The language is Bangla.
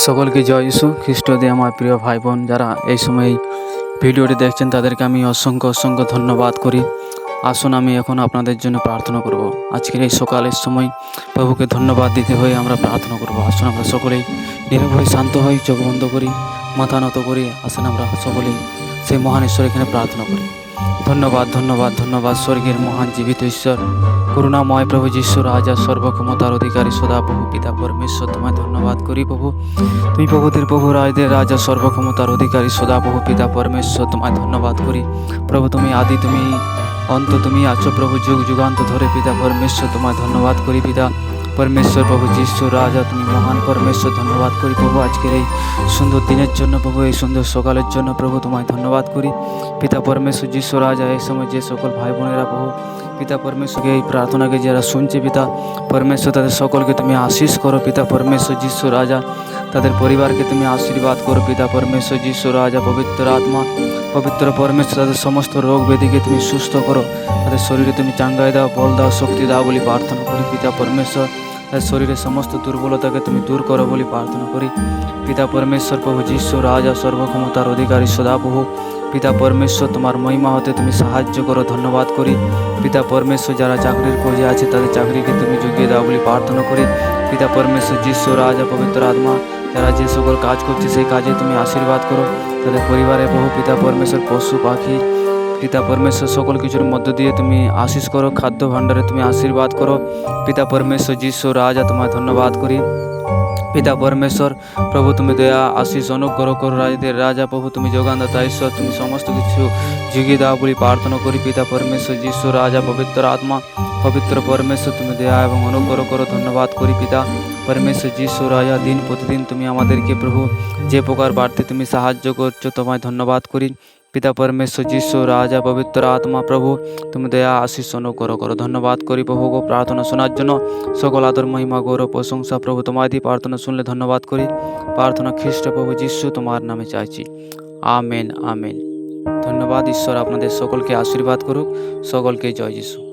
সকলকে জয় যিশু খ্রিস্ট দিয়ে আমার প্রিয় ভাই বোন যারা এই সময় ভিডিওটি দেখছেন তাদেরকে আমি অসংখ্য অসংখ্য ধন্যবাদ করি। আসুন আমি এখন আপনাদের জন্য প্রার্থনা করব। আজকের এই সকালের সময় প্রভুকে ধন্যবাদ দিতে হয়ে আমরা প্রার্থনা করব। আসুন আমরা সকলেই নীরব হয়ে শান্ত হই, চোখ বন্ধ করি, মাথা নত করি। আসুন আমরা সকলেই সেই মহান ঈশ্বর এখানে প্রার্থনা করি। ধন্যবাদ ধন্যবাদ ধন্যবাদ স্বর্গের মহান জীবিত ঈশ্বর, করুণাময় প্রভু যীশু রাজা, সর্বক্ষমতার অধিকারী সদা প্রভু পিতা পরমেশ্বর, তোমায় ধন্যবাদ করি প্রভু। তুমি প্রভুদের প্রভু, রাজদের রাজা, সর্বক্ষমতার অধিকারী সদা প্রভু পিতা পরমেশ্বর, তোমায় ধন্যবাদ করি প্রভু। তুমি আদি, তুমি অন্ত, তুমি আছো প্রভু যুগ যুগান্ত ধরে পিতা পরমেশ্বর, তোমায় ধন্যবাদ করি পিতা পরমেশ্বর। প্রভু যীশু রাজা, তুমি মহান পরমেশ্বর, ধন্যবাদ করি প্রভু আজকের এই সুন্দর দিনের জন্য প্রভু, এই সুন্দর সকালের জন্য প্রভু তোমায় ধন্যবাদ করি পিতা পরমেশ্বর। যীশু রাজা, এই সময় যে সকল ভাই বোনেরা প্রভু পিতা পরমেশ্বরকে এই প্রার্থনাকে যারা শুনছে পিতা পরমেশ্বর, তাদের সকলকে তুমি আশীষ করো পিতা পরমেশ্বর। যীশু রাজা, তাদের পরিবারকে তুমি আশীর্বাদ করো পিতা পরমেশ্বর। যীশু রাজা, পবিত্র আত্মা, পবিত্র পরমেশ্বর, তাদের সমস্ত রোগ ব্যাধিকে তুমি সুস্থ করো, তাদের শরীরে তুমি চাঙ্গাই দাও, বল দাও, শক্তি দাও বলে প্রার্থনা করি পিতা পরমেশ্বর। তাদের শরীরের সমস্ত দুর্বলতাকে তুমি দূর করো বলে প্রার্থনা করি পিতা পরমেশ্বর। প্রভু যীশু রাজা, সর্বক্ষমতার অধিকারী সদাপ্রভু পিতা পরমেশ্বর, তোমার মহিমা হতে তুমি সাহায্য করো, ধন্যবাদ করি পিতা পরমেশ্বর। যারা চাকরির খোঁজে আছে তাদের চাকরিকে তুমি জুগিয়ে দাও বলে প্রার্থনা করি পিতা পরমেশ্বর। যীশু রাজা, পবিত্র আত্মা, যারা যে সকল কাজ করছে সেই কাজে তুমি আশীর্বাদ করো, তাদের পরিবারে বহু পিতা পরমেশ্বর, পশু পাখি পিতা পরমেশ্বর সকল কিছুর মধ্য দিয়ে তুমি আশীষ করো, খাদ্য ভাণ্ডারে তুমি আশীর্বাদ করো পিতা পরমেশ্বর। যীশু রাজা, তোমায় ধন্যবাদ করি পিতা পরমেশ্বর। প্রভু তুমি দয়া আশীষ অনুগ্রহ করো, রাজদের রাজা প্রভু তুমি যোগানদাতা ঈশ্বর, তুমি সমস্ত কিছু জুগিয়ে দাও বলে প্রার্থনা করি পিতা পরমেশ্বর। যীশু রাজা, পবিত্র আত্মা, পবিত্র পরমেশ্বর, তুমি দয়া এবং অনুগ্রহ করো, ধন্যবাদ করি পিতা পরমেশ্বর। যীশু রাজা, দিন প্রতিদিন তুমি আমাদেরকে প্রভু যে প্রকার বাড়তে তুমি সাহায্য করছো, তোমায় ধন্যবাদ করি পিতা পরমেশ্বর। যীশু রাজা, পবিত্র আত্মা, প্রভু তুমি দয়া আশীষ অনুগ্রহ করো, ধন্যবাদ করি প্রভু গো প্রার্থনা শোনার জন্য। সকল আদর মহিমা গৌরব প্রশংসা প্রভু তোমায় দিয়ে প্রার্থনা শুনলে ধন্যবাদ করি। প্রার্থনা খ্রিস্ট প্রভু যীশু তোমার নামে চাইছি, আমেন আমেন। ধন্যবাদ। ঈশ্বর আপনাদের সকলকে আশীর্বাদ করুক। সকলকে জয় যীশু।